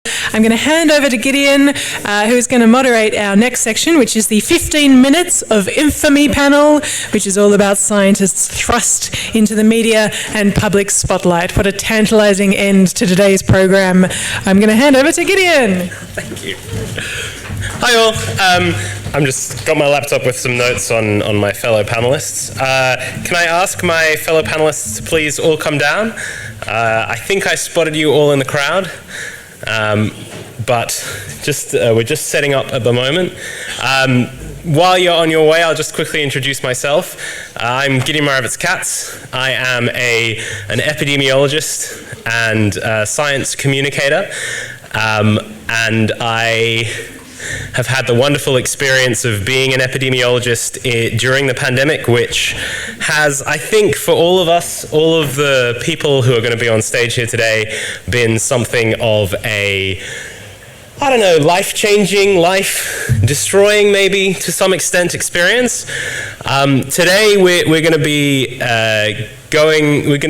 I'm going to hand over to Gideon, who is going to moderate our next section, which is the 15 minutes of Infamy panel, which is all about scientists thrust into the media and public spotlight. What a tantalizing end to today's program. I'm going to hand over to Gideon. Thank you. Hi all. I'm just got my laptop with some notes on my fellow panelists. Can I ask my fellow panelists to please all come down? I think I spotted you all in the crowd. But we're just setting up at the moment. While you're on your way, I'll just quickly introduce myself. I'm Gideon Moravec-Katz. I am an epidemiologist and science communicator, and I have had the wonderful experience of being an epidemiologist during the pandemic, which has, I think, for all of us, all of the people who are going to be on stage here today, been something of a, I don't know, life-changing, life-destroying, maybe, to some extent, experience. Today, we're going to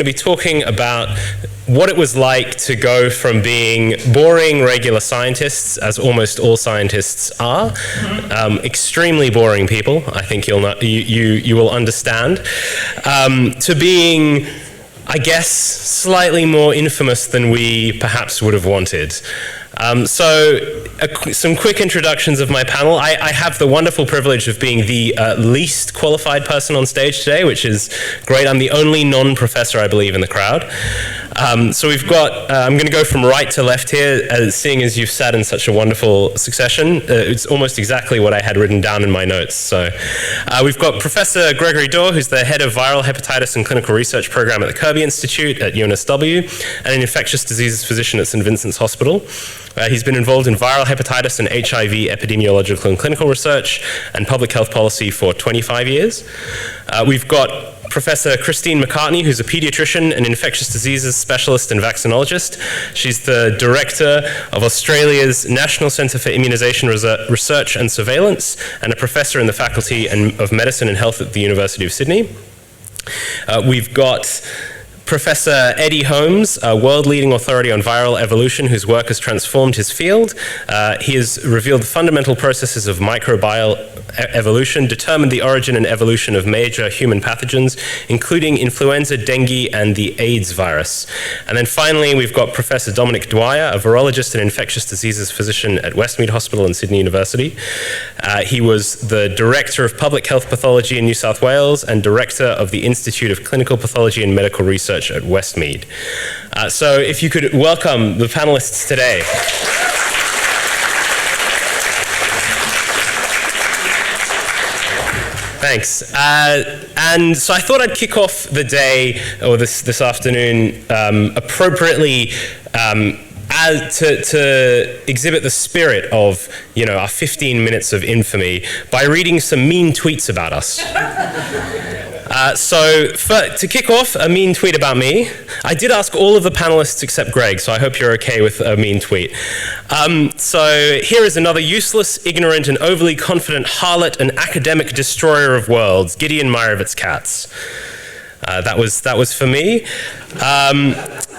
be talking about what it was like to go from being boring regular scientists, as almost all scientists are, extremely boring people, I think you will understand, to being, I guess, slightly more infamous than we perhaps would have wanted. Some quick introductions of my panel. I have the wonderful privilege of being the least qualified person on stage today, which is great. I'm the only non-professor, I believe, in the crowd. So we've got, I'm going to go from right to left here, seeing as you've sat in such a wonderful succession. It's almost exactly what I had written down in my notes. So we've got Professor Gregory Dorr, who's the head of viral hepatitis and clinical research program at the Kirby Institute at UNSW, and an infectious diseases physician at St. Vincent's Hospital. He's been involved in viral hepatitis and HIV epidemiological and clinical research and public health policy for 25 years. We've got Professor Christine McCartney, who's a pediatrician, an infectious diseases specialist and vaccinologist. She's the director of Australia's National Centre for Immunisation Research and Surveillance and a professor in the Faculty of Medicine and Health at the University of Sydney. We've got Professor Eddie Holmes, a world-leading authority on viral evolution whose work has transformed his field. He has revealed the fundamental processes of microbial evolution, determined the origin and evolution of major human pathogens, including influenza, dengue, and the AIDS virus. And then finally, we've got Professor Dominic Dwyer, a virologist and infectious diseases physician at Westmead Hospital and Sydney University. He was the Director of Public Health Pathology in New South Wales and Director of the Institute of Clinical Pathology and Medical Research at Westmead. So if you could welcome the panelists today. Thanks. And so I thought I'd kick off the day, or this afternoon, appropriately to exhibit the spirit of, our 15 minutes of infamy by reading some mean tweets about us. To kick off, a mean tweet about me. I did ask all of the panelists except Greg, so I hope you're okay with a mean tweet. So here is another useless, ignorant, and overly confident harlot and academic destroyer of worlds, Gideon Moravec-Katz. That was for me.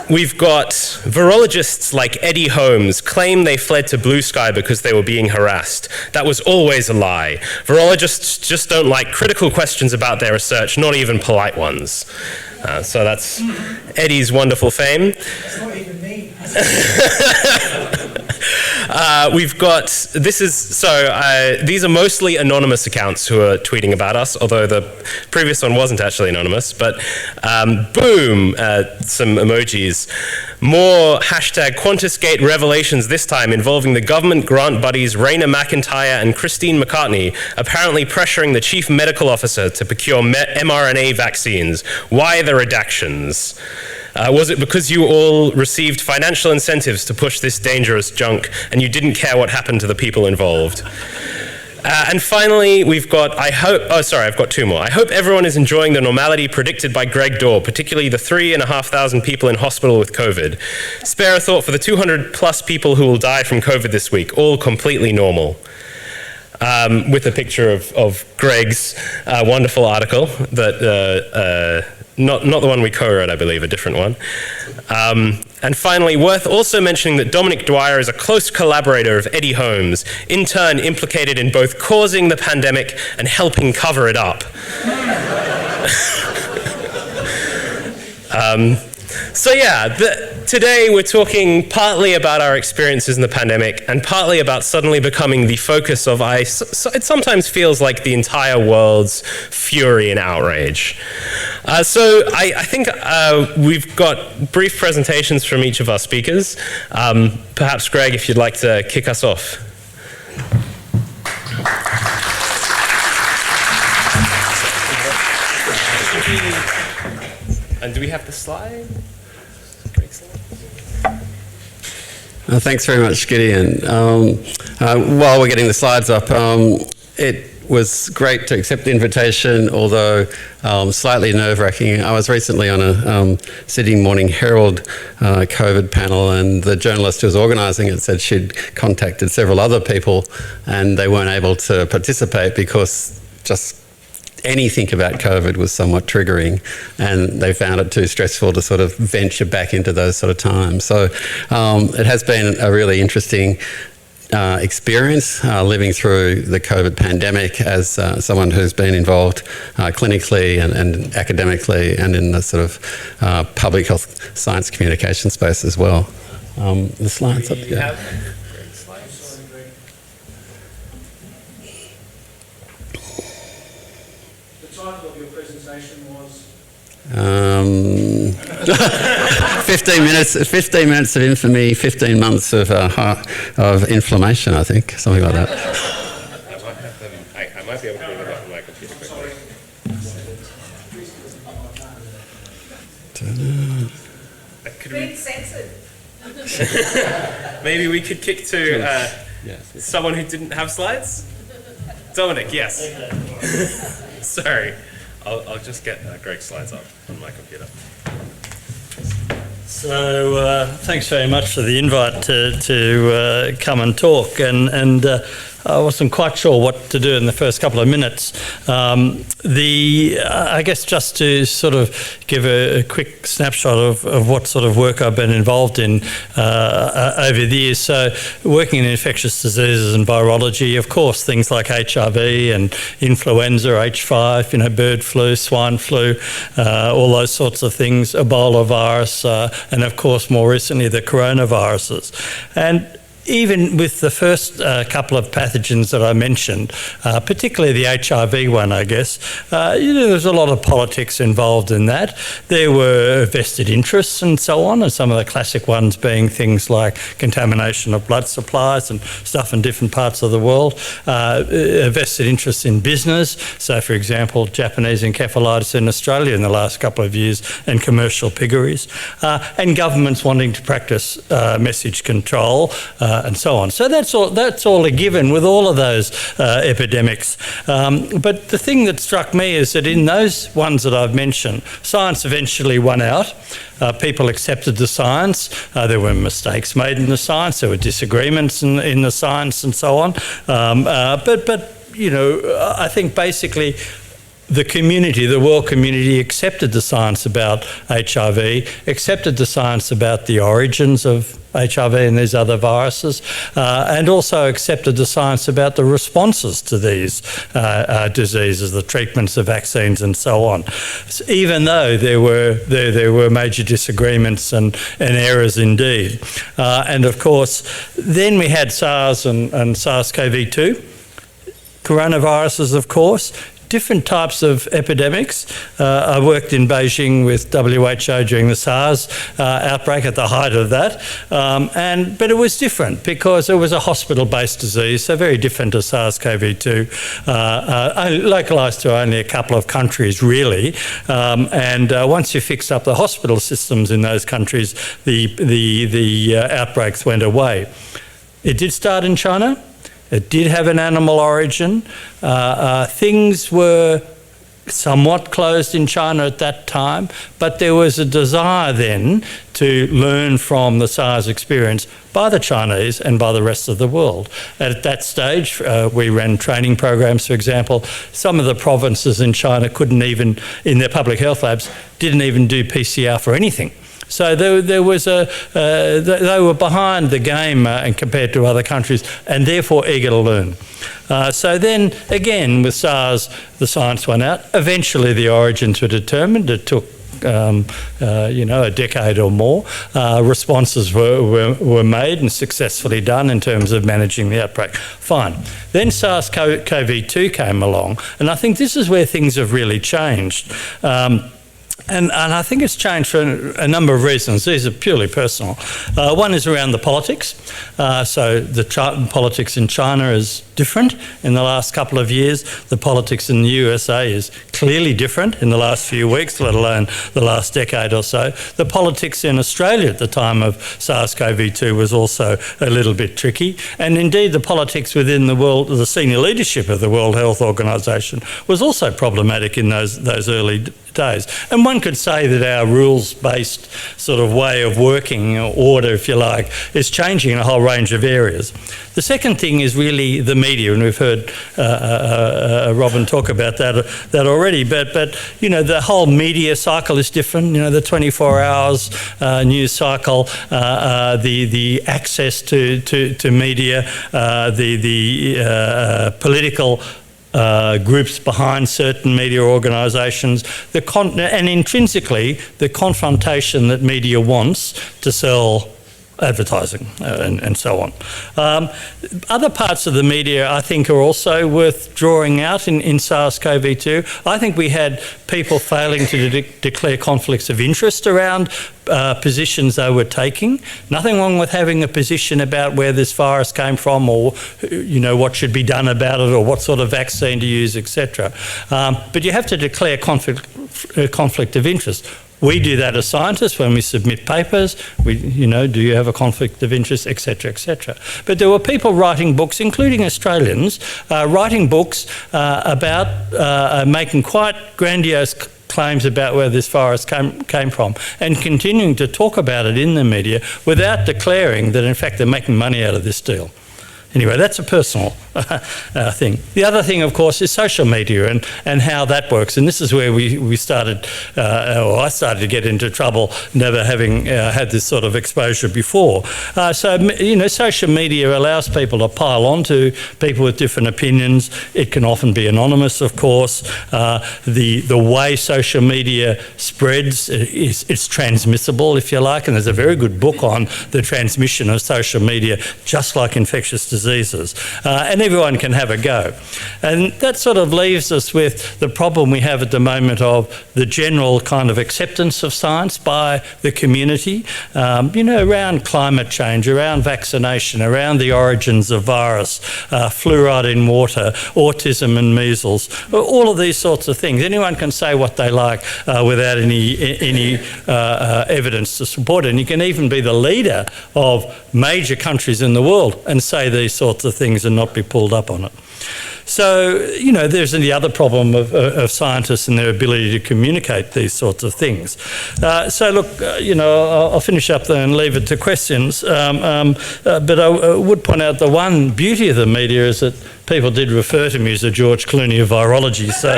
We've got virologists like Eddie Holmes claim they fled to Blue Sky because they were being harassed. That was always a lie. Virologists just don't like critical questions about their research, not even polite ones. So that's Eddie's wonderful fame. That's not even me. We've got, these are mostly anonymous accounts who are tweeting about us, although the previous one wasn't actually anonymous, but boom, some emojis. More hashtag QuantusGate revelations, this time involving the government grant buddies Raina McIntyre and Christine McCartney, apparently pressuring the chief medical officer to procure mRNA vaccines. Why the redactions? Was it because you all received financial incentives to push this dangerous junk and you didn't care what happened to the people involved? And finally, we've got, I've got two more. I hope everyone is enjoying the normality predicted by Greg Dorr, particularly the 3,500 people in hospital with COVID. Spare a thought for the 200 plus people who will die from COVID this week, all completely normal. With a picture of Greg's wonderful article that not the one we co-wrote, I believe, a different one. And finally, worth also mentioning that Dominic Dwyer is a close collaborator of Eddie Holmes, in turn implicated in both causing the pandemic and helping cover it up. So yeah, today we're talking partly about our experiences in the pandemic and partly about suddenly becoming the focus of, it sometimes feels like the entire world's fury and outrage. So I think we've got brief presentations from each of our speakers. Perhaps Greg, if you'd like to kick us off. And do we have the slide? Thanks very much, Gideon. While we're getting the slides up, it was great to accept the invitation, although slightly nerve-wracking. I was recently on a Sydney Morning Herald COVID panel, and the journalist who was organising it said she'd contacted several other people and they weren't able to participate because just anything about COVID was somewhat triggering, and they found it too stressful to sort of venture back into those sort of times. So it has been a really interesting experience living through the COVID pandemic as someone who's been involved clinically and academically and in the sort of public health science communication space as well. The slides up here. Of your presentation was 15 minutes of infamy, 15 months of inflammation, I think, something like that. I might be able to bring it up on my computer quickly. Being censored. Maybe we could kick to someone who didn't have slides? Dominic, yes. Sorry, I'll just get Greg's slides up on my computer. So thanks very much for the invite to come and talk, and I wasn't quite sure what to do in the first couple of minutes. I guess just to sort of give a quick snapshot of what sort of work I've been involved in over the years. So working in infectious diseases and virology, of course, things like HIV and influenza, H5, bird flu, swine flu, all those sorts of things, Ebola virus, and of course, more recently, the coronaviruses. And even with the first couple of pathogens that I mentioned, particularly the HIV one, I guess, there's a lot of politics involved in that. There were vested interests and so on, and some of the classic ones being things like contamination of blood supplies and stuff in different parts of the world. Vested interests in business, so for example, Japanese encephalitis in Australia in the last couple of years, and commercial piggeries, and governments wanting to practice message control, and so on. So that's all a given with all of those epidemics. But the thing that struck me is that in those ones that I've mentioned, science eventually won out. People accepted the science. There were mistakes made in the science. There were disagreements in the science and so on. But I think basically the world community accepted the science about HIV, accepted the science about the origins of HIV and these other viruses, and also accepted the science about the responses to these diseases, the treatments, the vaccines, and so on. So even though there were major disagreements and errors indeed, and of course, then we had SARS and SARS-CoV-2, coronaviruses, of course. Different types of epidemics. I worked in Beijing with WHO during the SARS outbreak at the height of that, but it was different because it was a hospital-based disease, so very different to SARS-CoV-2, localised to only a couple of countries really, and once you fixed up the hospital systems in those countries, the outbreaks went away. It did start in China. It did have an animal origin. Things were somewhat closed in China at that time, but there was a desire then to learn from the SARS experience by the Chinese and by the rest of the world. At that stage, we ran training programs, for example. Some of the provinces in China couldn't even, in their public health labs, didn't even do PCR for anything. So there was they were behind the game and compared to other countries, and therefore eager to learn. So then, again, with SARS, the science went out. Eventually, the origins were determined. It took a decade or more. Responses were made and successfully done in terms of managing the outbreak. Fine. Then SARS-CoV-2 came along, and I think this is where things have really changed. And I think it's changed for a number of reasons. These are purely personal. One is around the politics. So the politics in China is different in the last couple of years. The politics in the USA is clearly different in the last few weeks, let alone the last decade or so. The politics in Australia at the time of SARS-CoV-2 was also a little bit tricky. And indeed, the politics within the senior leadership of the World Health Organization was also problematic in those early days. And one could say that our rules-based sort of way of working, or order, if you like, is changing in a whole range of areas. The second thing is really the media, and we've heard Robin talk about that already. But the whole media cycle is different. The 24 hours news cycle, the access to media, the political groups behind certain media organisations, and intrinsically the confrontation that media wants to sell advertising and so on. Other parts of the media, I think, are also worth drawing out in SARS-CoV-2. I think we had people failing to declare conflicts of interest around positions they were taking. Nothing wrong with having a position about where this virus came from, or what should be done about it, or what sort of vaccine to use, etc. But you have to declare conflict of interest. We do that as scientists when we submit papers. Do you have a conflict of interest, etc., etc. But there were people writing books, including Australians, writing books about making quite grandiose claims about where this virus came from, and continuing to talk about it in the media without declaring that, in fact, they're making money out of this deal. Anyway, that's a personal thing. The other thing, of course, is social media and how that works. And this is where we started, or I started to get into trouble, never having had this sort of exposure before. Social media allows people to pile on to people with different opinions. It can often be anonymous, of course. The way social media spreads is transmissible, if you like. And there's a very good book on the transmission of social media, just like infectious diseases. And everyone can have a go. And that sort of leaves us with the problem we have at the moment of the general kind of acceptance of science by the community, around climate change, around vaccination, around the origins of virus, fluoride in water, autism and measles, all of these sorts of things. Anyone can say what they like without any evidence to support it. And you can even be the leader of major countries in the world and say these sorts of things and not be pulled up on it. So, there's the other problem of scientists and their ability to communicate these sorts of things. I'll finish up there and leave it to questions. But I would point out the one beauty of the media is that people did refer to me as the George Clooney of virology. So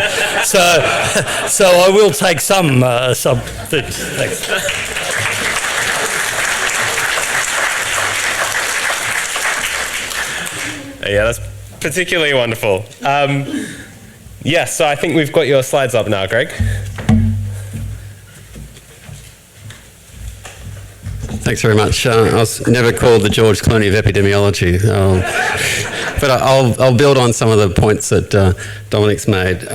I will take some things. Thanks. Yeah, that's particularly wonderful. So I think we've got your slides up now, Greg. Thanks very much. I was never called the George Clooney of epidemiology, but I'll build on some of the points that Dominic's made.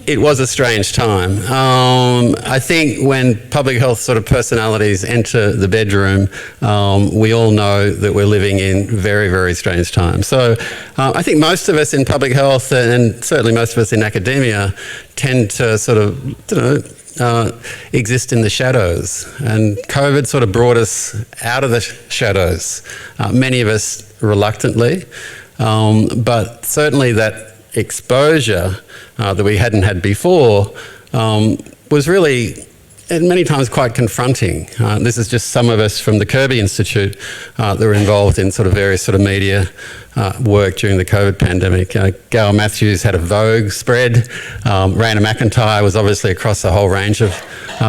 It was a strange time. I think when public health sort of personalities enter the bedroom, we all know that we're living in very, very strange times. So I think most of us in public health, and certainly most of us in academia, tend to sort of, exist in the shadows, and COVID sort of brought us out of the shadows, many of us reluctantly, but certainly that exposure that we hadn't had before was really and many times quite confronting. This is just some of us from the Kirby Institute that were involved in sort of various sort of media work during the COVID pandemic. Gail Matthews had a Vogue spread. Raina McIntyre was obviously across a whole range of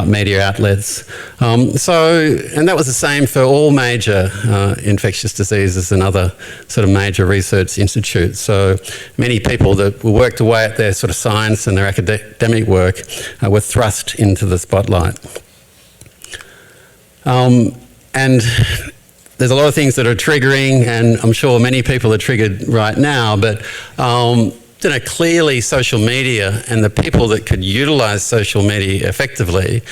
media outlets. And that was the same for all major infectious diseases and other sort of major research institutes. So many people that worked away at their sort of science and their academic work were thrust into the spotlight. And there's a lot of things that are triggering, and I'm sure many people are triggered right now, but clearly social media and the people that could utilise social media effectively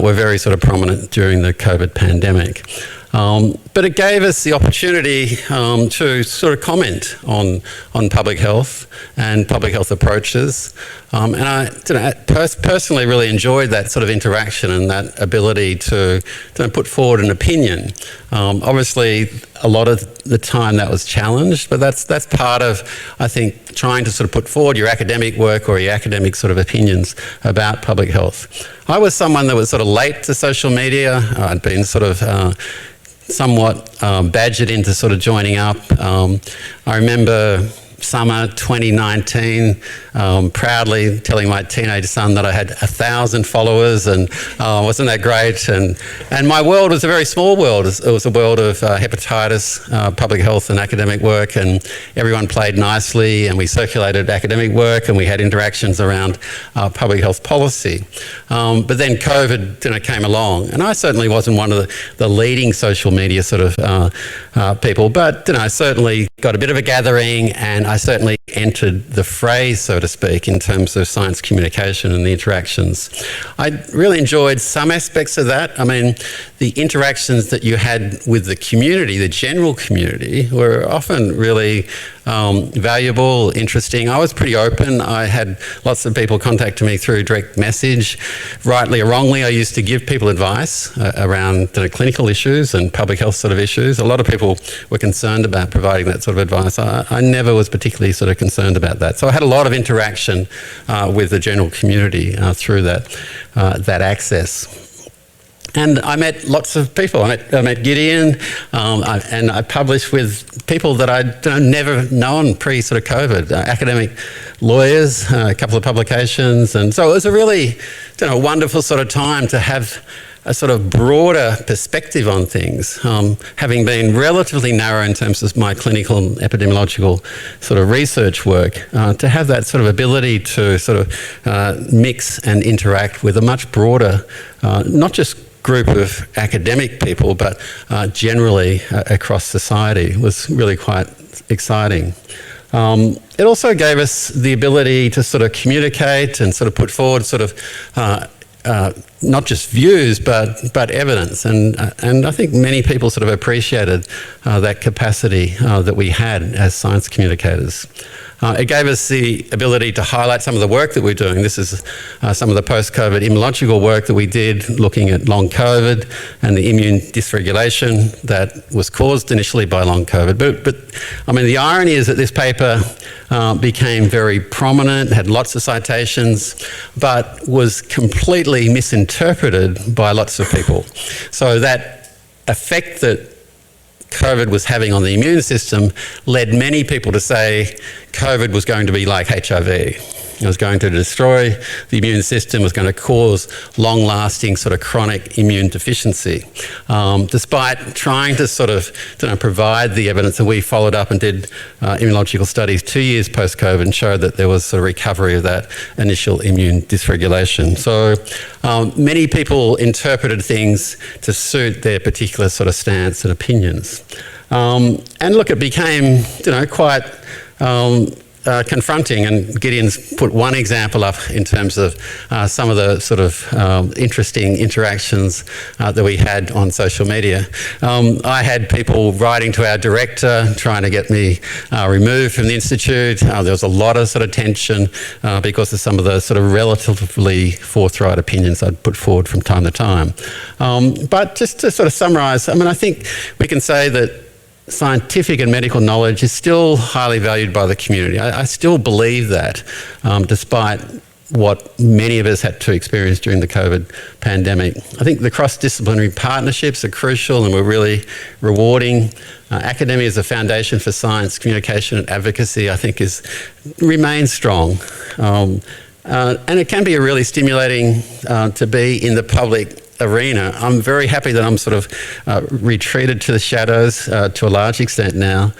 were very sort of prominent during the COVID pandemic. But it gave us the opportunity to sort of comment on public health and public health approaches. And I personally really enjoyed that sort of interaction and that ability to put forward an opinion. Obviously, a lot of the time that was challenged, but that's part of, I think, trying to sort of put forward your academic work or your academic sort of opinions about public health. I was someone that was sort of late to social media. I'd been sort of somewhat badgered into sort of joining up. I remember summer 2019, proudly telling my teenage son that I had 1,000 followers, and wasn't that great? And my world was a very small world. It was a world of hepatitis, public health and academic work, and everyone played nicely, and we circulated academic work, and we had interactions around public health policy. But then COVID came along, and I certainly wasn't one of the leading social media sort of people, but I certainly got a bit of a gathering, and I certainly entered the fray, so to speak, in terms of science communication and the interactions. I really enjoyed some aspects of that. I mean, the interactions that you had with the community, the general community, were often really valuable, interesting. I was pretty open. I had lots of people contacting me through direct message. Rightly or wrongly, I used to give people advice around clinical issues and public health sort of issues. A lot of people were concerned about providing that sort of advice. I never was particularly sort of concerned about that. So I had a lot of interaction with the general community through that access. And I met lots of people. I met Gideon, and I published with people that I'd never known pre sort of COVID, academic lawyers, a couple of publications. And so it was a really wonderful sort of time to have a sort of broader perspective on things, having been relatively narrow in terms of my clinical and epidemiological sort of research work, to have that sort of ability to sort of mix and interact with a much broader, not just group of academic people, but generally across society, was really quite exciting. It also gave us the ability to sort of communicate and sort of put forward sort of not just views, but evidence. And I think many people sort of appreciated that capacity that we had as science communicators. It gave us the ability to highlight some of the work that we're doing. This is some of the post-COVID immunological work that we did, looking at long COVID and the immune dysregulation that was caused initially by long COVID. But I mean, the irony is that this paper became very prominent, had lots of citations, but was completely misinterpreted by lots of people. So that effect that COVID was having on the immune system led many people to say COVID was going to be like HIV. It was going to destroy the immune system, was going to cause long-lasting sort of chronic immune deficiency. Despite trying to sort of provide the evidence, that we followed up and did immunological studies 2 years post-COVID and showed that there was a recovery of that initial immune dysregulation. So many people interpreted things to suit their particular sort of stance and opinions. And look, it became quite confronting, and Gideon's put one example up in terms of some of the sort of interesting interactions that we had on social media. I had people writing to our director trying to get me removed from the Institute. There was a lot of sort of tension because of some of the sort of relatively forthright opinions I'd put forward from time to time. But just to sort of summarise, I mean, I think we can say that scientific and medical knowledge is still highly valued by the community. I still believe that, despite what many of us had to experience during the COVID pandemic. I think the cross-disciplinary partnerships are crucial and were really rewarding. Academia as a foundation for science, communication and advocacy, I think remains strong. And it can be a really stimulating to be in the public arena. I'm very happy that I'm sort of retreated to the shadows to a large extent now,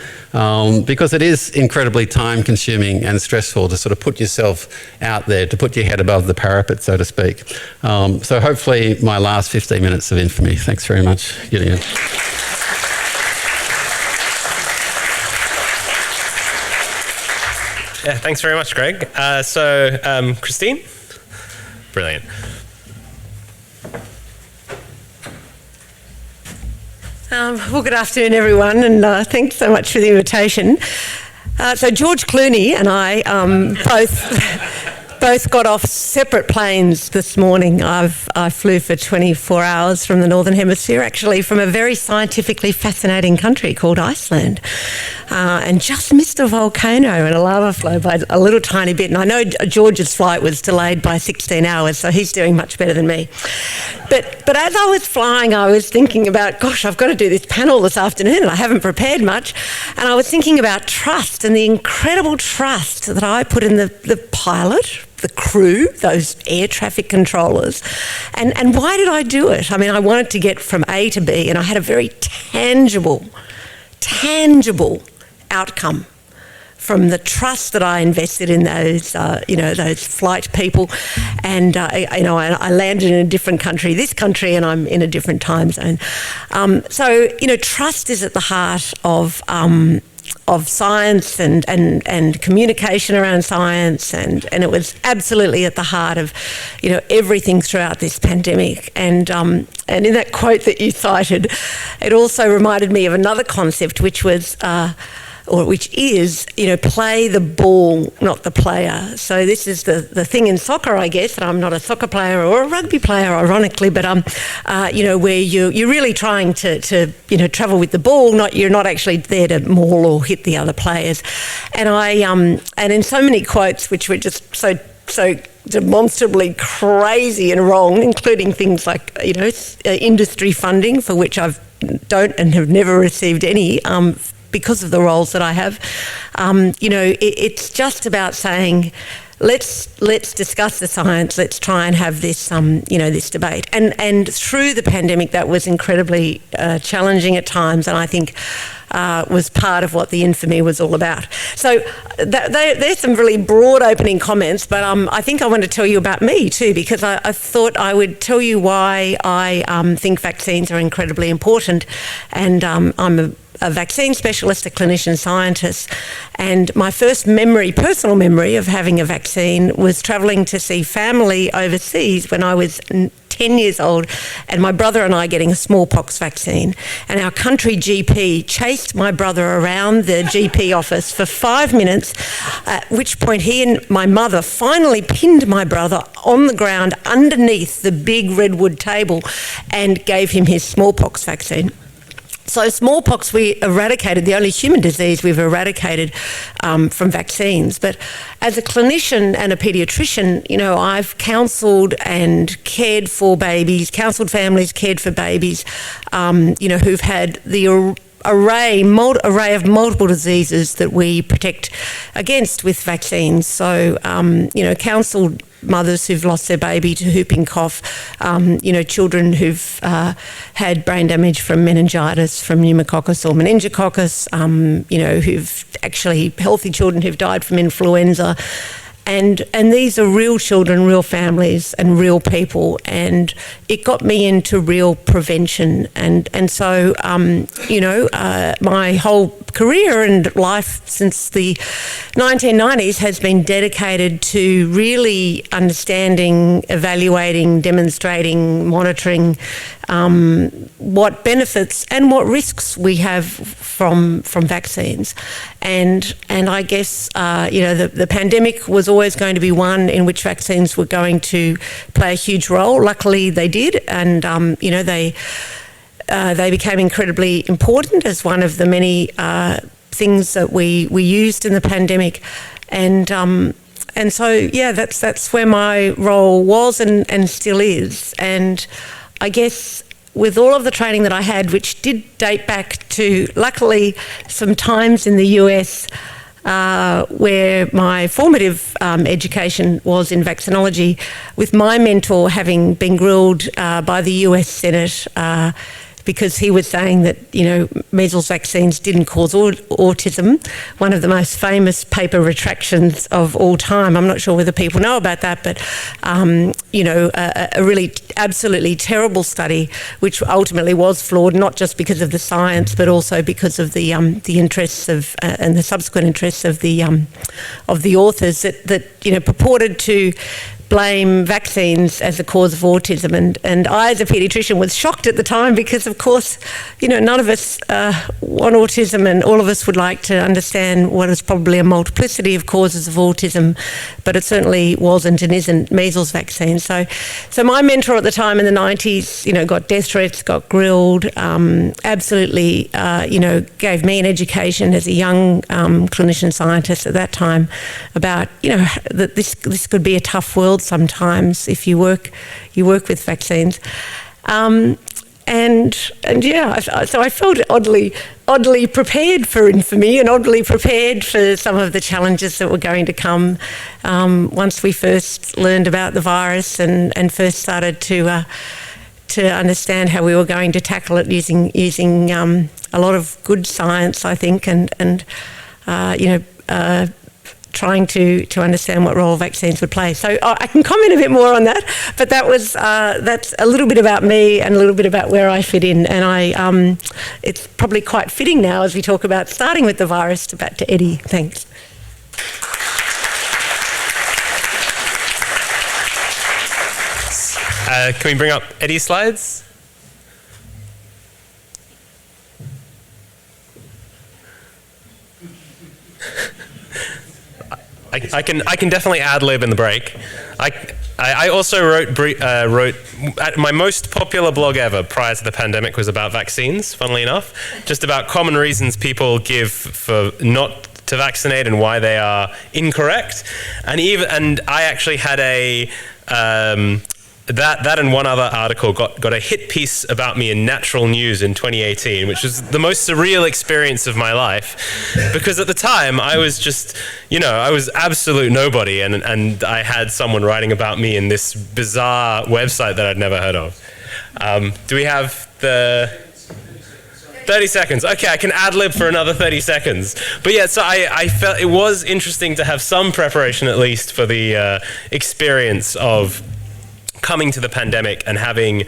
because it is incredibly time consuming and stressful to sort of put yourself out there, to put your head above the parapet, so to speak. So hopefully my last 15 minutes of infamy. Thanks very much, Gideon. Yeah, thanks very much, Greg. Christine? Brilliant. Well, good afternoon, everyone, and thanks so much for the invitation. So George Clooney and I both got off separate planes this morning. I flew for 24 hours from the Northern Hemisphere, actually from a very scientifically fascinating country called Iceland, and just missed a volcano and a lava flow by a little tiny bit. And I know George's flight was delayed by 16 hours, so he's doing much better than me. But as I was flying, I was thinking about, gosh, I've got to do this panel this afternoon and I haven't prepared much. And I was thinking about trust and the incredible trust that I put in the pilot, the crew, those air traffic controllers. And why did I do it? I mean, I wanted to get from A to B, and I had a very tangible outcome from the trust that I invested in those, those flight people. And, I landed in a different country, this country, and I'm in a different time zone. So trust is at the heart of science and communication around science, and it was absolutely at the heart of everything throughout this pandemic. And in that quote that you cited, it also reminded me of another concept, which is play the ball, not the player. So this is the thing in soccer, I guess, and I'm not a soccer player or a rugby player, ironically, but where you're really trying to travel with the ball, you're not actually there to maul or hit the other players. And and in so many quotes which were just so demonstrably crazy and wrong, including things like industry funding, for which I don't and have never received any. Because of the roles that I have, it's just about saying, let's discuss the science. Let's try and have this, this debate. And through the pandemic, that was incredibly challenging at times, and I think was part of what the Infamy was all about. So there's some really broad opening comments, but I think I want to tell you about me too, because I thought I would tell you why I think vaccines are incredibly important, and I'm a vaccine specialist, a clinician scientist, and my first personal memory of having a vaccine was travelling to see family overseas when I was 10 years old, and my brother and I getting a smallpox vaccine, and our country GP chased my brother around the GP office for 5 minutes, at which point he and my mother finally pinned my brother on the ground underneath the big redwood table and gave him his smallpox vaccine. So smallpox we eradicated, the only human disease we've eradicated from vaccines. But as a clinician and a paediatrician, I've counselled and cared for babies, counselled families, cared for babies, who've had the array of multiple diseases that we protect against with vaccines. So, counselled mothers who've lost their baby to whooping cough, children who've had brain damage from meningitis, from pneumococcus or meningococcus, who've actually healthy children who've died from influenza. And these are real children, real families and real people, and it got me into real prevention. And so, my whole career and life since the 1990s has been dedicated to really understanding, evaluating, demonstrating, monitoring what benefits and what risks we have from vaccines. And I guess, the pandemic was always going to be one in which vaccines were going to play a huge role. Luckily, they did, and, they became incredibly important as one of the many things that we used in the pandemic. And so, yeah, that's where my role was and still is. And I guess with all of the training that I had, which did date back to, luckily, some times in the US where my formative education was in vaccinology, with my mentor having been grilled by the US Senate because he was saying that, measles vaccines didn't cause autism, one of the most famous paper retractions of all time. I'm not sure whether people know about that, but, a really absolutely terrible study, which ultimately was flawed, not just because of the science, but also because of the interests of, and the subsequent interests of the authors that purported to blame vaccines as the cause of autism. And I, as a paediatrician, was shocked at the time because, of course, none of us want autism, and all of us would like to understand what is probably a multiplicity of causes of autism, but it certainly wasn't and isn't measles vaccine. So my mentor at the time in the 90s, got death threats, got grilled, absolutely, gave me an education as a young clinician scientist at that time about, that this could be a tough world sometimes if you work with vaccines, so I felt oddly prepared for Infamy and oddly prepared for some of the challenges that were going to come once we first learned about the virus and first started to understand how we were going to tackle it using a lot of good science, I think, and trying to understand what role vaccines would play. So I can comment a bit more on that, but that's a little bit about me and a little bit about where I fit in. And it's probably quite fitting now as we talk about starting with the virus back to Eddie. Thanks. Can we bring up Eddie's slides? I can definitely ad-lib in the break. I also wrote my most popular blog ever prior to the pandemic was about vaccines, funnily enough, just about common reasons people give for not to vaccinate and why they are incorrect. And I actually had that and one other article got a hit piece about me in Natural News in 2018, which was the most surreal experience of my life, because at the time I was just, I was absolute nobody, and I had someone writing about me in this bizarre website that I'd never heard of. Do we have the 30 seconds? Okay, I can ad-lib for another 30 seconds. But yeah, so I felt it was interesting to have some preparation at least for the experience of coming to the pandemic and having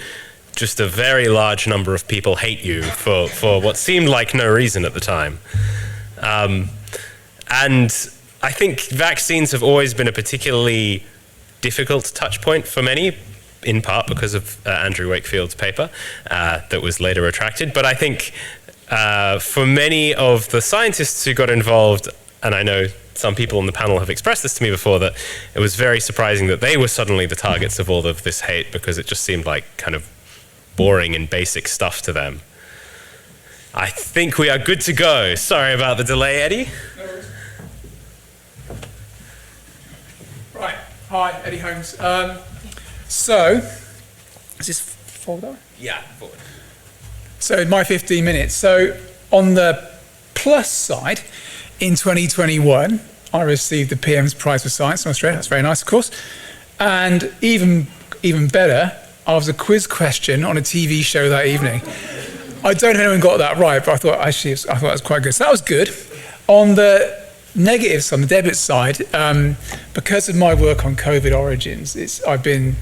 just a very large number of people hate you for what seemed like no reason at the time. And I think vaccines have always been a particularly difficult touch point for many, in part because of Andrew Wakefield's paper that was later retracted. But I think for many of the scientists who got involved, and I know some people on the panel have expressed this to me before, that it was very surprising that they were suddenly the targets of all of this hate, because it just seemed like kind of boring and basic stuff to them. I think we are good to go. Sorry about the delay, Eddie. No worries. Right. Hi, Eddie Holmes. So, is this forward? Yeah, forward. So, my 15 minutes. So, on the plus side, in 2021, I received the PM's Prize for Science in Australia. That's very nice, of course. And even better, I was a quiz question on a TV show that evening. I don't know if anyone got that right, but I thought that was quite good. So that was good. On the negative side, on the debit side, because of my work on COVID origins, I've been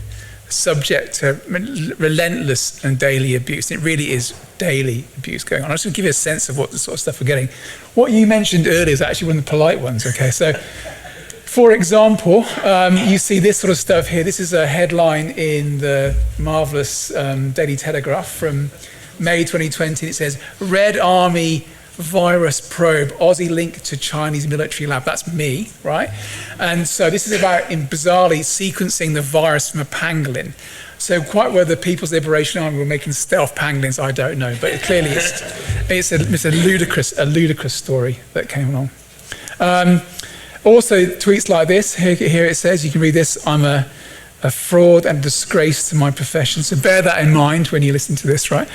subject to relentless and daily abuse. It really is daily abuse going on. I just want to give you a sense of what the sort of stuff we're getting. What you mentioned earlier is actually one of the polite ones, okay? So, for example, you see this sort of stuff here. This is a headline in the marvellous Daily Telegraph from May 2020. It says, Red Army virus probe, Aussie link to Chinese military lab. That's me, right? And so this is about, bizarrely, sequencing the virus from a pangolin. So quite whether the People's Liberation Army were making stealth pangolins, I don't know. But clearly it's a ludicrous story that came along. Also, tweets like this. Here it says, you can read this, I'm a fraud and disgrace to my profession. So bear that in mind when you listen to this, right?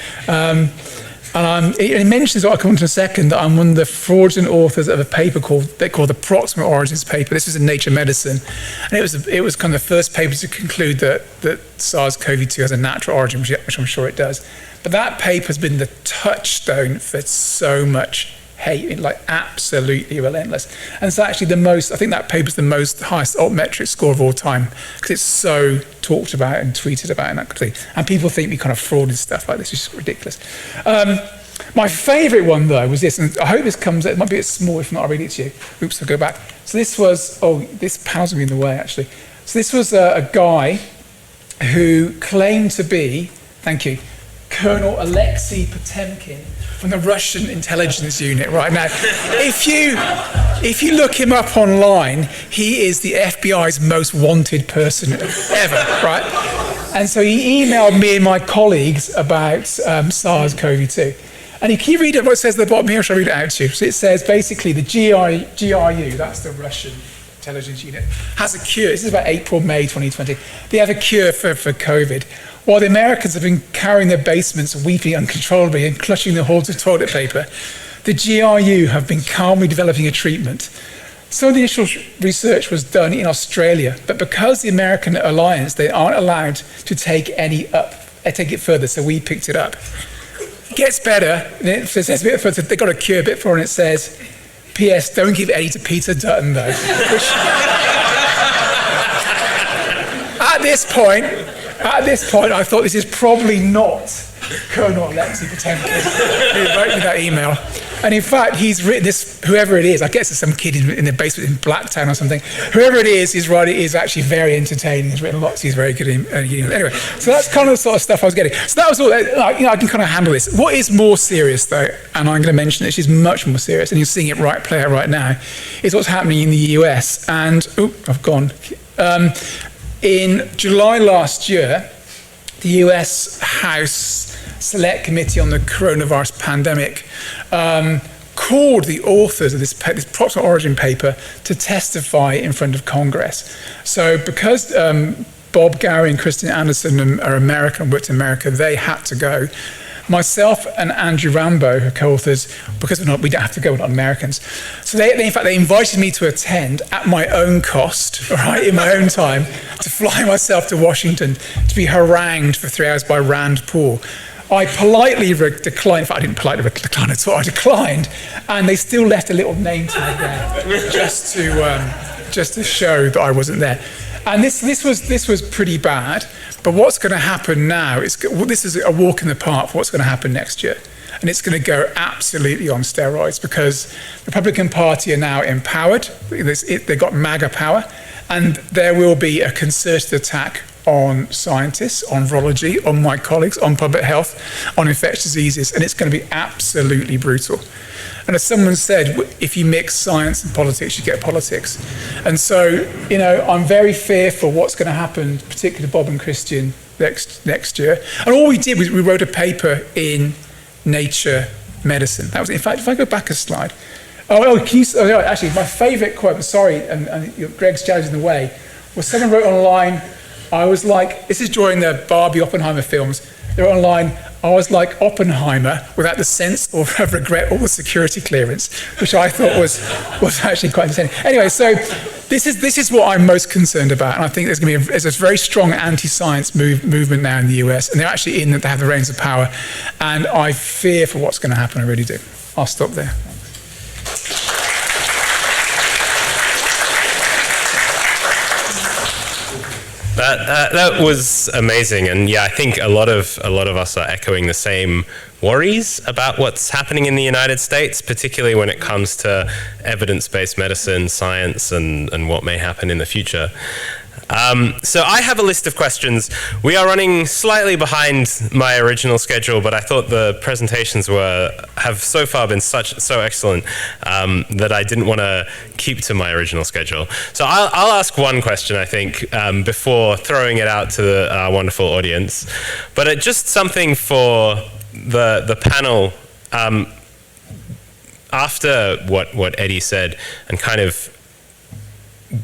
And it mentions, what I'll come on to in a second, that I'm one of the fraudulent authors of a paper called the Proximate Origins paper. This was in Nature Medicine. And it was kind of the first paper to conclude that SARS-CoV-2 has a natural origin, which I'm sure it does. But that paper has been the touchstone for so much hate, like absolutely relentless. And it's actually I think that paper's the highest altmetric score of all time, because it's so talked about and tweeted about and that kind of thing. And people think we kind of frauded stuff like this, which is ridiculous. My favourite one, though, was this, and I hope this comes, it might be a bit small, if not, I'll read it to you. Oops, I'll go back. So this was, this panel's me in the way, actually. So this was a guy who claimed to be, thank you, Colonel Alexei Potemkin from the Russian intelligence unit. Right now, if you look him up online, he is the FBI's most wanted person ever, right? And so he emailed me and my colleagues about SARS-CoV-2. And can you read what it says at the bottom here? Shall I read it out to you? So it says basically the GRU, that's the Russian intelligence unit, has a cure. This is about April, May 2020. They have a cure for COVID. While the Americans have been carrying their basements, weeping uncontrollably and clutching the hoards of toilet paper, the GRU have been calmly developing a treatment. Some of the initial research was done in Australia, but because the American alliance, they aren't allowed to take it further, so we picked it up. It gets better, and it says a bit further, they've got a cure bit for it, and it says, P.S. don't give any to Peter Dutton, though. Which, at this point, I thought this is probably not Colonel Alexei Potemkin who wrote me that email. And in fact, he's written this, whoever it is, I guess it's some kid in the basement in Blacktown or something. Whoever it is actually very entertaining. He's written lots, he's very good in, anyway, so that's kind of the sort of stuff I was getting. So that was all, I can kind of handle this. What is more serious, though, and I'm going to mention this, is much more serious, and you're seeing it play out right now, is what's happening in the US. And, I've gone. In July last year, the US House Select Committee on the Coronavirus Pandemic called the authors of this Proximate Origin paper to testify in front of Congress. So because Bob Gary and Kristen Anderson are American and worked in America, they had to go. Myself and Andrew Rambo, who co-authors, because we don't have to go, we're not Americans. So they invited me to attend at my own cost, right, in my own time, to fly myself to Washington to be harangued for 3 hours by Rand Paul. I politely declined. In fact, I didn't politely decline at all. I declined, and they still left a little name tag there, just to show that I wasn't there. And this was pretty bad. But what's going to happen now is this is a walk in the park for what's going to happen next year, and it's going to go absolutely on steroids because the Republican Party are now empowered. They've got MAGA power, and there will be a concerted attack on scientists, on virology, on my colleagues, on public health, on infectious diseases, and it's going to be absolutely brutal. And as someone said, if you mix science and politics, you get politics. And so, I'm very fearful what's going to happen, particularly to Bob and Christian next year. And all we did was we wrote a paper in Nature Medicine. That was, in fact, if I go back a slide. Actually, my favourite quote, sorry, and Greg's judging the way, was someone wrote online, I was like, this is during the Barbie Oppenheimer films, they wrote online, I was like Oppenheimer without the sense of regret or the security clearance, which I thought was actually quite insane. Anyway, so this is what I'm most concerned about, and I think there's a very strong anti-science movement now in the US, and they're actually they have the reins of power, and I fear for what's going to happen. I really do. I'll stop there. That was amazing, and yeah, I think a lot of us are echoing the same worries about what's happening in the United States, particularly when it comes to evidence-based medicine, science, and what may happen in the future. So I have a list of questions. We are running slightly behind my original schedule, but I thought the presentations have so far been so excellent that I didn't want to keep to my original schedule. So I'll ask one question, I think, before throwing it out to our wonderful audience. But just something for the panel, after what Eddie said, and kind of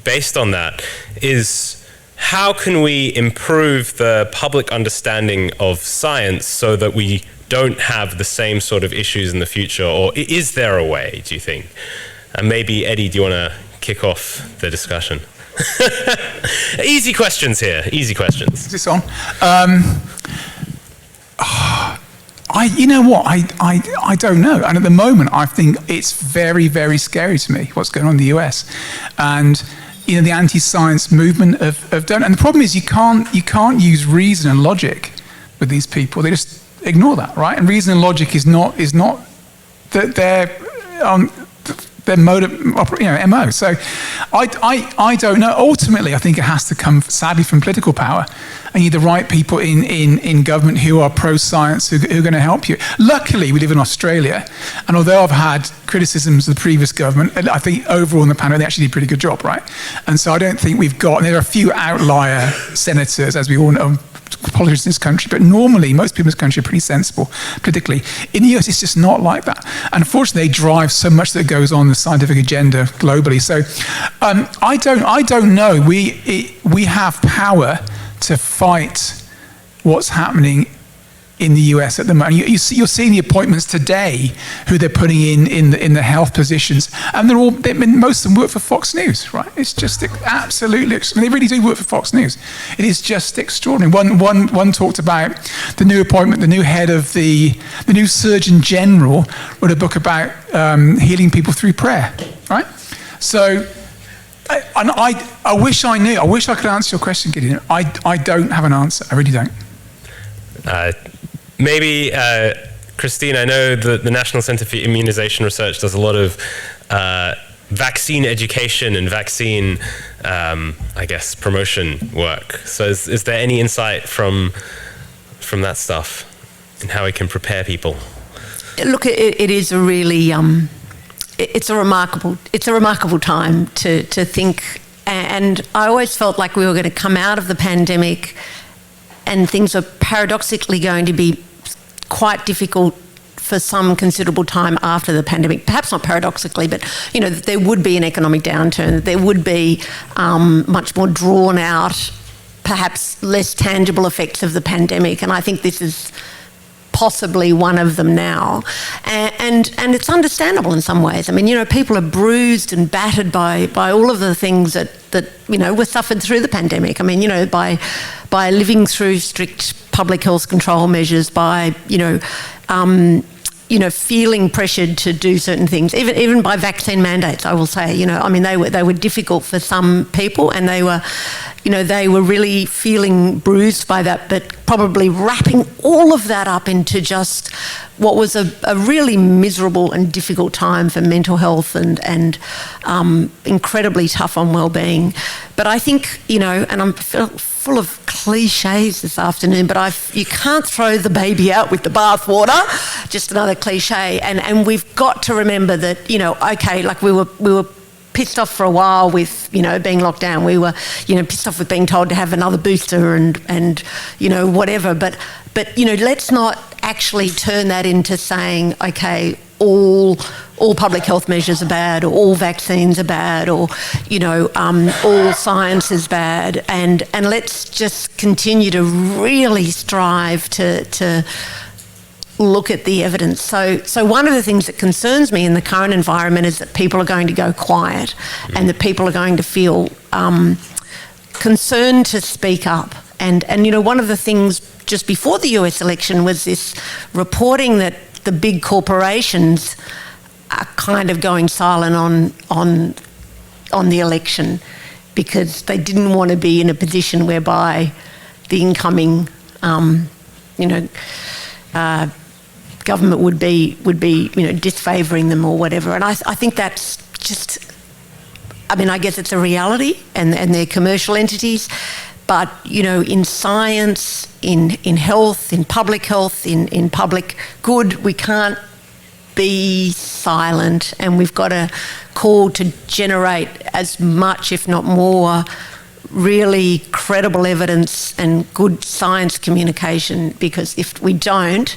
based on that, is how can we improve the public understanding of science so that we don't have the same sort of issues in the future? Or is there a way, do you think? And maybe, Eddie, do you want to kick off the discussion? Easy questions here, easy questions. Is this on? You know what? I don't know. And at the moment, I think it's very, very scary to me what's going on in the US. And, you know, the anti-science movement have done. And the problem is you can't use reason and logic with these people. They just ignore that, right? And reason and logic is not their mode of, MO. So I don't know. Ultimately, I think it has to come, sadly, from political power. And you need the right people in government who are pro-science, who are going to help you. Luckily, we live in Australia. And although I've had criticisms of the previous government, I think overall in the panel, they actually did a pretty good job, right? And so I don't think we've got, and there are a few outlier senators, as we all know, politicians in this country, but normally most people in this country are pretty sensible politically. In the US, it's just not like that. And unfortunately, they drive so much that goes on in the scientific agenda globally. So I don't know. We have power to fight what's happening in the US at the moment. You're seeing the appointments today, who they're putting in the health positions, and most of them work for Fox News, right? It's just absolutely, they really do work for Fox News. It is just extraordinary. One talked about the new appointment, the new head of the new Surgeon General wrote a book about healing people through prayer, right? So, I wish I knew. I wish I could answer your question, Gideon. I don't have an answer. I really don't. Maybe, Christine, I know that the National Centre for Immunisation Research does a lot of vaccine education and vaccine, promotion work. So is there any insight from that stuff and how we can prepare people? Look, it is a really, it's a remarkable time to think. And I always felt like we were going to come out of the pandemic and things are paradoxically going to be quite difficult for some considerable time after the pandemic. Perhaps not paradoxically, but there would be an economic downturn. There would be much more drawn out, perhaps less tangible effects of the pandemic. And I think this is possibly one of them now, and it's understandable in some ways. I mean, people are bruised and battered by all of the things that were suffered through the pandemic. I mean, by living through strict public health control measures, by feeling pressured to do certain things, even by vaccine mandates. I will say, they were difficult for some people, and they were really feeling bruised by that, but probably wrapping all of that up into just what was a really miserable and difficult time for mental health and incredibly tough on well-being. But I think, and I'm full of cliches this afternoon, but you can't throw the baby out with the bathwater, just another cliche. And we've got to remember that, okay, like we were pissed off for a while with, being locked down. We were, pissed off with being told to have another booster and whatever. But let's not actually turn that into saying, okay, all public health measures are bad, or all vaccines are bad, or all science is bad, and let's just continue to really strive to look at the evidence. So one of the things that concerns me in the current environment is that people are going to go quiet, and that people are going to feel concerned to speak up. And one of the things just before the US election was this reporting that the big corporations are kind of going silent on the election. because they didn't want to be in a position whereby the incoming, government would be disfavouring them or whatever. And I think that's just, I guess it's a reality, and they're commercial entities. But, in science, in health, in public health, in public good, we can't be silent, and we've got a call to generate as much, if not more, really credible evidence and good science communication, because if we don't,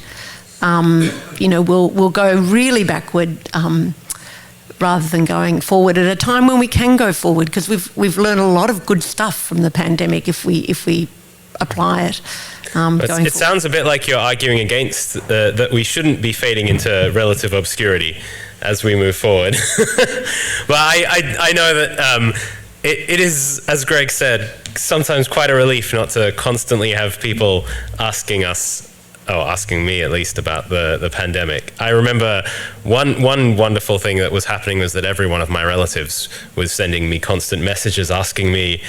we'll go really backward rather than going forward at a time when we can go forward, because we've learned a lot of good stuff from the pandemic if we apply it. It sounds a bit like you're arguing against that we shouldn't be fading into relative obscurity as we move forward. But I know that it is, as Greg said, sometimes quite a relief not to constantly have people asking me at least, about the pandemic. I remember one wonderful thing that was happening was that every one of my relatives was sending me constant messages asking me,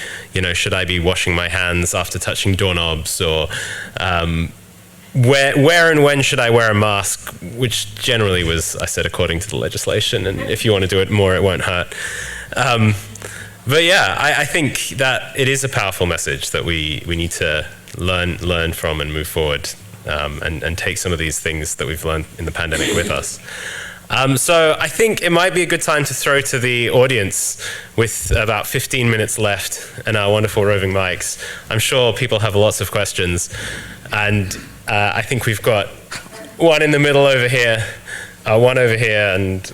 should I be washing my hands after touching doorknobs, or where and when should I wear a mask, which generally was, I said, according to the legislation, and if you want to do it more, it won't hurt. But yeah, I think that it is a powerful message that we need to learn from and move forward. And take some of these things that we've learned in the pandemic with us. So I think it might be a good time to throw to the audience, with about 15 minutes left and our wonderful roving mics. I'm sure people have lots of questions, and I think we've got one in the middle over here, one over here, and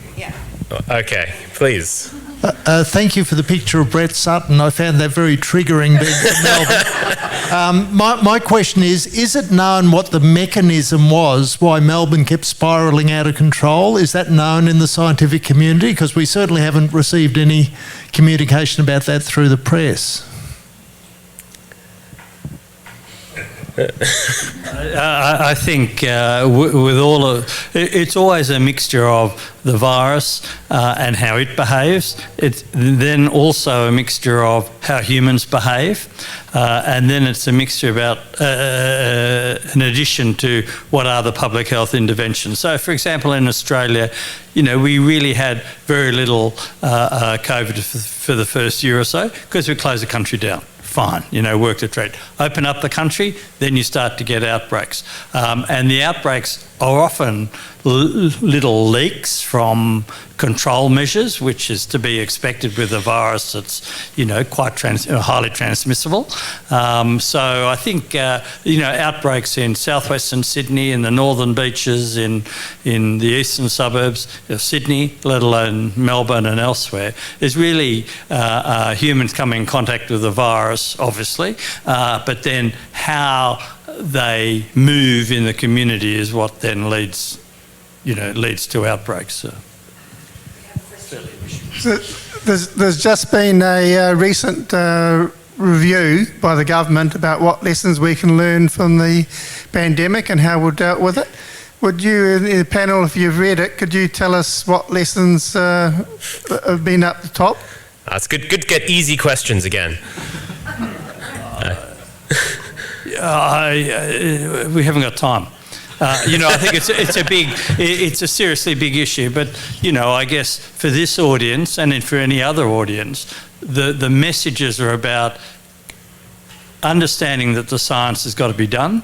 okay, please. Thank you for the picture of Brett Sutton. I found that very triggering being from Melbourne. My question is it known what the mechanism was why Melbourne kept spiralling out of control? Is that known in the scientific community? Because we certainly haven't received any communication about that through the press. I think with all of it's always a mixture of the virus and how it behaves. It's then also a mixture of how humans behave, and then it's a mixture about in addition to what are the public health interventions. So, for example, in Australia, we really had very little COVID for the first year or so because we closed the country down. Fine, work the trade. Open up the country, then you start to get outbreaks. And the outbreaks are often little leaks from control measures, which is to be expected with a virus that's, quite highly transmissible. So I think, outbreaks in southwestern Sydney, in the northern beaches, in the eastern suburbs of Sydney, let alone Melbourne and elsewhere, is really humans coming in contact with the virus, obviously, but then how they move in the community is what then leads to outbreaks. So there's just been a recent review by the government about what lessons we can learn from the pandemic and how we've dealt with it. Would you, in the panel, if you've read it, could you tell us what lessons have been up the top? That's good. Good to get easy questions again. We haven't got time. I think it's a seriously big issue. But I guess for this audience and for any other audience, the messages are about understanding that the science has got to be done,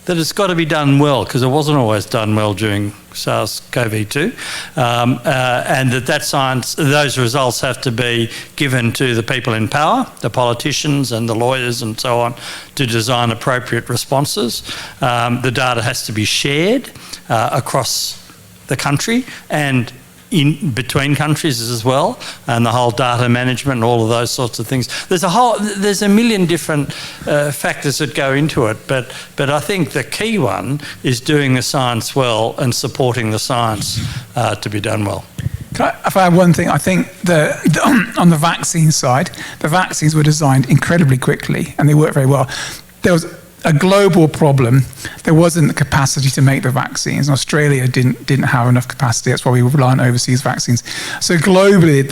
that it's got to be done well, because it wasn't always done well during SARS-CoV-2, and that science, those results have to be given to the people in power, the politicians and the lawyers and so on, to design appropriate responses. The data has to be shared across the country and in between countries as well, and the whole data management and all of those sorts of things. There's a million different factors that go into it, but I think the key one is doing the science well and supporting the science to be done well. If I add one thing, I think on the vaccine side, the vaccines were designed incredibly quickly and they work very well. There was a global problem. There wasn't the capacity to make the vaccines. Australia didn't have enough capacity. That's why we rely on overseas vaccines. So globally,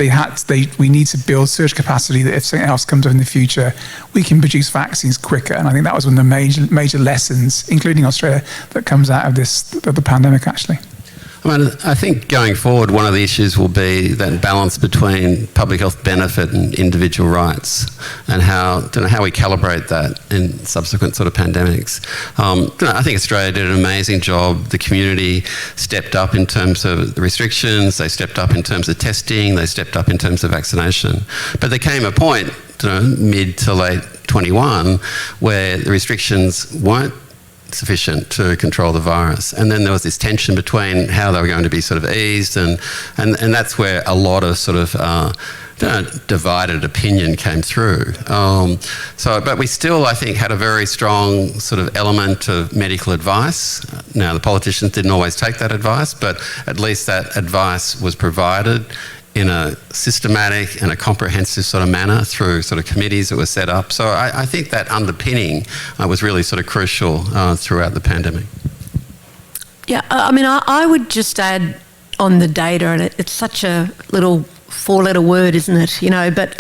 we need to build surge capacity that if something else comes up in the future, we can produce vaccines quicker. And I think that was one of the major lessons, including Australia, that comes out of the pandemic, actually. I mean, I think going forward, one of the issues will be that balance between public health benefit and individual rights, and how we calibrate that in subsequent sort of pandemics. I think Australia did an amazing job. The community stepped up in terms of the restrictions. They stepped up in terms of testing. They stepped up in terms of vaccination. But there came a point, mid to late 21, where the restrictions weren't sufficient to control the virus, and then there was this tension between how they were going to be sort of eased, and that's where a lot of sort of divided opinion came through. But we still, I think, had a very strong sort of element of medical advice. Now, the politicians didn't always take that advice, but at least that advice was provided in a systematic and a comprehensive sort of manner through sort of committees that were set up. So I think that underpinning was really sort of crucial throughout the pandemic. Yeah, I mean, I would just add on the data, and it's such a little four-letter word, isn't it? But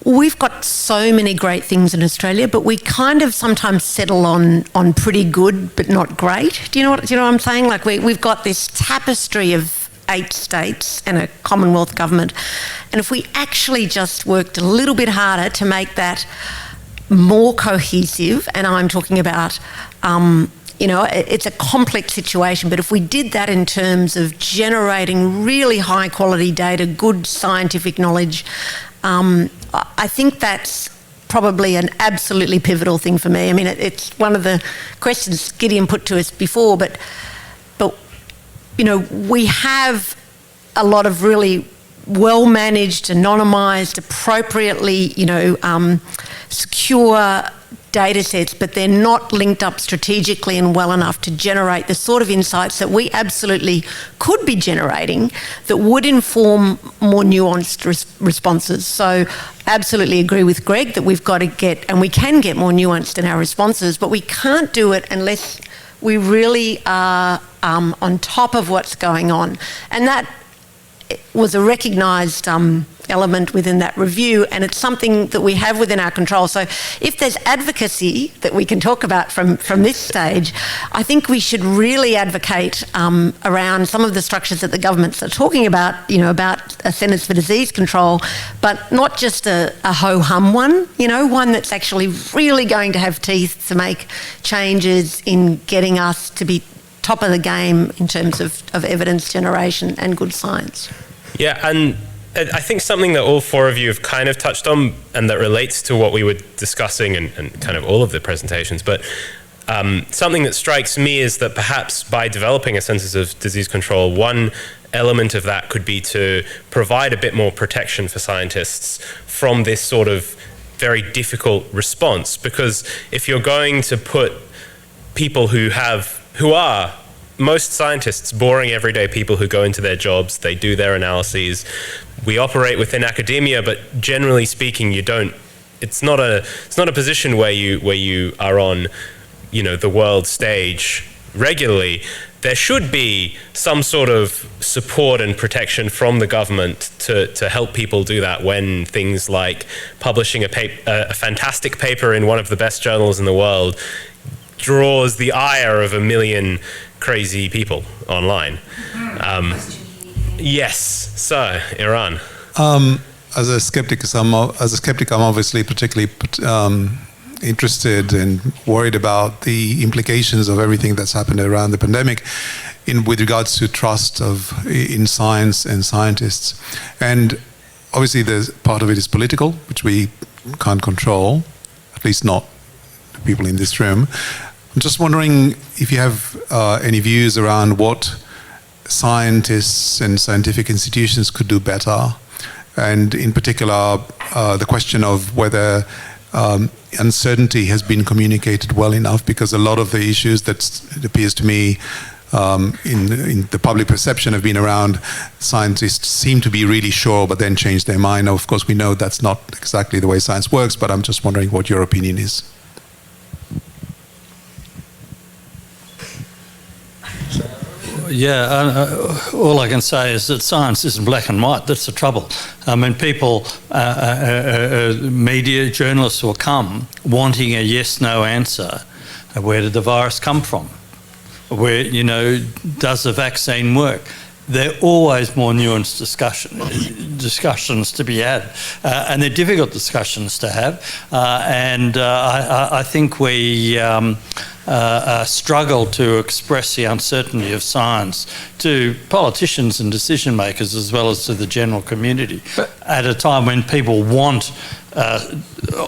we've got so many great things in Australia, but we kind of sometimes settle on pretty good but not great. Do you know what I'm saying? Like we've got this tapestry of 8 states and a Commonwealth government, and if we actually just worked a little bit harder to make that more cohesive, and I'm talking about it's a complex situation, but if we did that in terms of generating really high quality data, good scientific knowledge, I think that's probably an absolutely pivotal thing for me. I mean, it's one of the questions Gideon put to us before, but we have a lot of really well-managed, anonymised, appropriately, secure data sets, but they're not linked up strategically and well enough to generate the sort of insights that we absolutely could be generating that would inform more nuanced responses. So absolutely agree with Greg that we've got to get, and we can get more nuanced in our responses, but we can't do it unless we really are on top of what's going on. And that was a recognised element within that review, and it's something that we have within our control. So if there's advocacy that we can talk about from this stage, I think we should really advocate around some of the structures that the governments are talking about, about a Centres for Disease Control, but not just a ho-hum one, one that's actually really going to have teeth to make changes in getting us to be top of the game in terms of evidence generation and good science. Yeah, and I think something that all 4 of you have kind of touched on, and that relates to what we were discussing and kind of all of the presentations, but something that strikes me is that perhaps by developing a Centres of Disease Control, one element of that could be to provide a bit more protection for scientists from this sort of very difficult response. Because if you're going to put people who are most scientists, boring everyday people who go into their jobs, they do their analyses. We operate within academia, but generally speaking, it's not a position where you are on, the world stage regularly. There should be some sort of support and protection from the government to help people do that when things like publishing a fantastic paper in one of the best journals in the world draws the ire of 1 million crazy people online. Yes, so Iran. As a skeptic, I'm obviously particularly interested and worried about the implications of everything that's happened around the pandemic with regards to trust in science and scientists. And obviously, there's part of it is political, which we can't control, at least not the people in this room. I'm just wondering if you have any views around what scientists and scientific institutions could do better, and in particular, the question of whether uncertainty has been communicated well enough, because a lot of the issues that it appears to me in the public perception have been around scientists seem to be really sure but then change their mind. Now, of course, we know that's not exactly the way science works, but I'm just wondering what your opinion is. Yeah, all I can say is that science isn't black and white. That's the trouble. I mean, people, media, journalists will come wanting a yes-no answer. Where did the virus come from? Where, does the vaccine work? There are always more nuanced discussions to be had, and they're difficult discussions to have. I think we struggle to express the uncertainty of science to politicians and decision makers as well as to the general community at a time when people want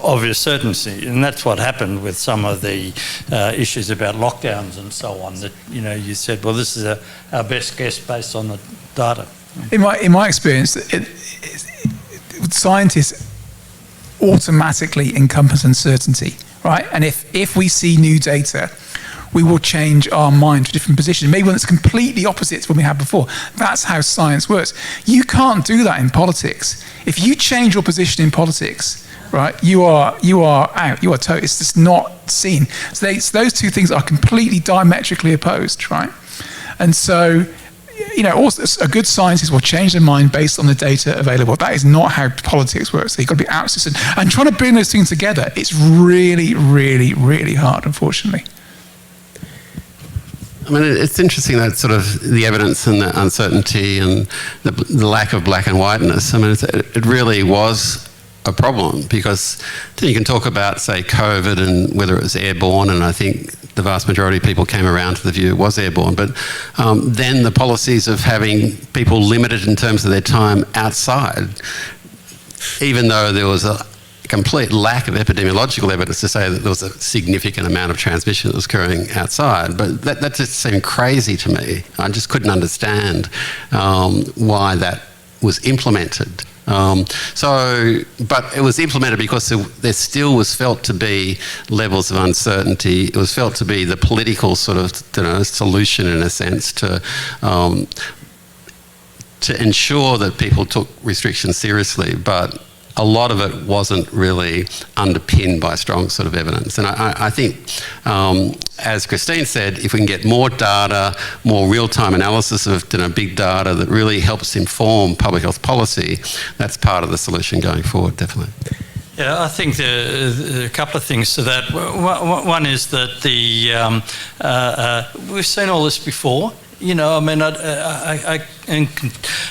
obvious certainty, and that's what happened with some of the issues about lockdowns and so on. That you said, well, this is our best guess based on the data. In my experience, scientists automatically encompass uncertainty, right? And if we see new data, we will change our mind to a different position, maybe one that's completely opposite to what we had before. That's how science works. You can't do that in politics. If you change your position in politics, right, you are out. You are total. It's just not seen. So those two things are completely diametrically opposed, right? And so, also a good scientist will change their mind based on the data available. That is not how politics works. So you've got to be absolute. And trying to bring those things together, it's really, really, really hard, unfortunately. I mean, it's interesting that sort of the evidence and the uncertainty and the lack of black and whiteness. I mean, it really was a problem, because then you can talk about, say, COVID and whether it was airborne, and I think the vast majority of people came around to the view it was airborne. But then the policies of having people limited in terms of their time outside, even though there was a complete lack of epidemiological evidence to say that there was a significant amount of transmission that was occurring outside. But that just seemed crazy to me. I just couldn't understand why that was implemented. But it was implemented because there still was felt to be levels of uncertainty. It was felt to be the political sort of solution, in a sense, to ensure that people took restrictions seriously. But a lot of it wasn't really underpinned by strong sort of evidence. And I think, as Christine said, if we can get more data, more real-time analysis of big data that really helps inform public health policy, that's part of the solution going forward, definitely. Yeah, I think there are a couple of things to that. One is that we've seen all this before. I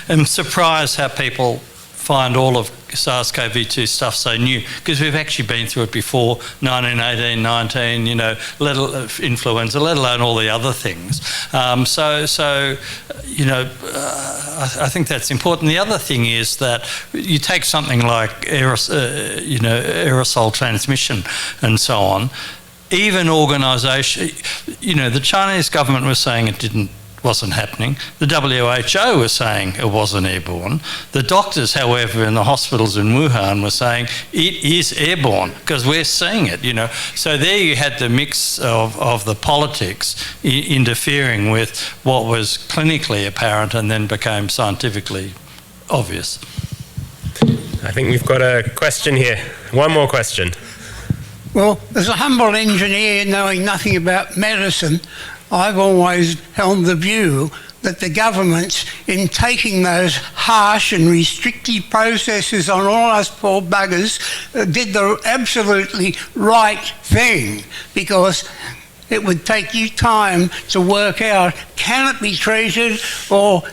am surprised how people find all of SARS-CoV-2 stuff so new, because we've actually been through it before, 1918, 19, influenza, let alone all the other things. I think that's important. The other thing is that you take something like aerosol transmission and so on, even organisation, the Chinese government was saying it wasn't happening. The WHO was saying it wasn't airborne. The doctors, however, in the hospitals in Wuhan were saying it is airborne because we're seeing it, So there you had the mix of the politics interfering with what was clinically apparent and then became scientifically obvious. I think we've got a question here. One more question. Well, as a humble engineer knowing nothing about medicine, I've always held the view that the governments, in taking those harsh and restrictive processes on all us poor buggers, did the absolutely right thing, because it would take you time to work out, can it be treated or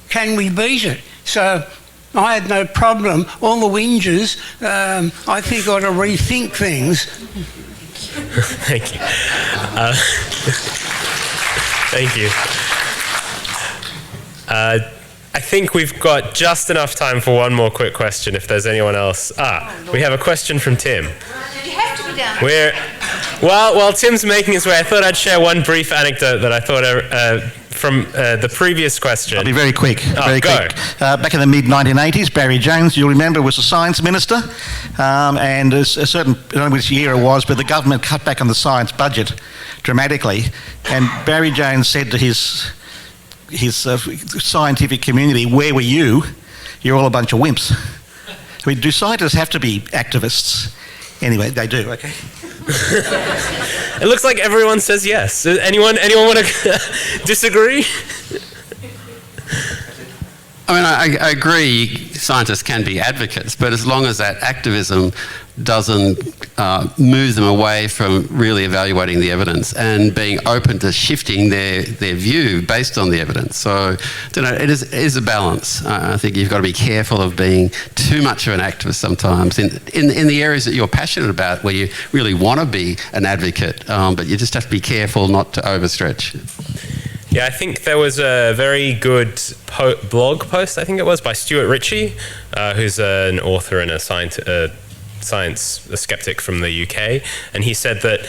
can we beat it? So I had no problem. All the whingers, I think, ought to rethink things. Thank you. Thank you. I think we've got just enough time for one more quick question, if there's anyone else. We have a question from Tim. You have to be down. While Tim's making his way, I thought I'd share one brief anecdote that I thought from the previous question. I'll be very quick. Go. Back in the mid-1980s, Barry Jones, you'll remember, was the science minister, and a certain, I don't know which year it was, but the government cut back on the science budget dramatically. And Barry Jones said to his scientific community, "Where were you? You're all a bunch of wimps." I mean, do scientists have to be activists? Anyway, they do, okay. It looks like everyone says yes. Anyone want to disagree? I mean, I agree scientists can be advocates, but as long as that activism doesn't move them away from really evaluating the evidence and being open to shifting their view based on the evidence. So, you know, it is a balance. I think you've got to be careful of being too much of an activist sometimes in the areas that you're passionate about, where you really want to be an advocate, but you just have to be careful not to overstretch. Yeah, I think there was a very good blog post, I think it was, by Stuart Ritchie, who's an author and a skeptic from the UK, and he said that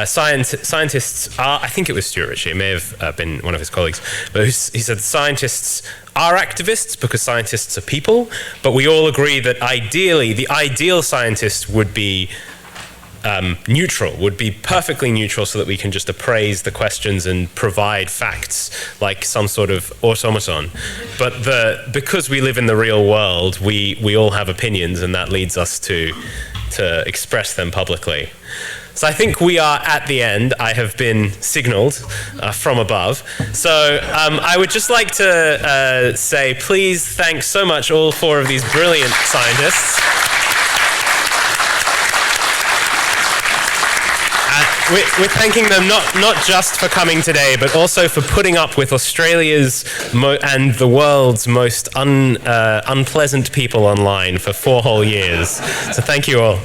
scientists are, I think it was Stuart Ritchie, it may have been one of his colleagues, but he said scientists are activists because scientists are people, but we all agree that ideally, the ideal scientist would be neutral, would be perfectly neutral, so that we can just appraise the questions and provide facts like some sort of automaton. But because we live in the real world, we all have opinions, and that leads us to express them publicly. So I think we are at the end. I have been signalled from above. So I would just like to say, please, thanks so much, all four of these brilliant scientists. We're thanking them not just for coming today, but also for putting up with Australia's and the world's most unpleasant people online for 4 whole years. So thank you all.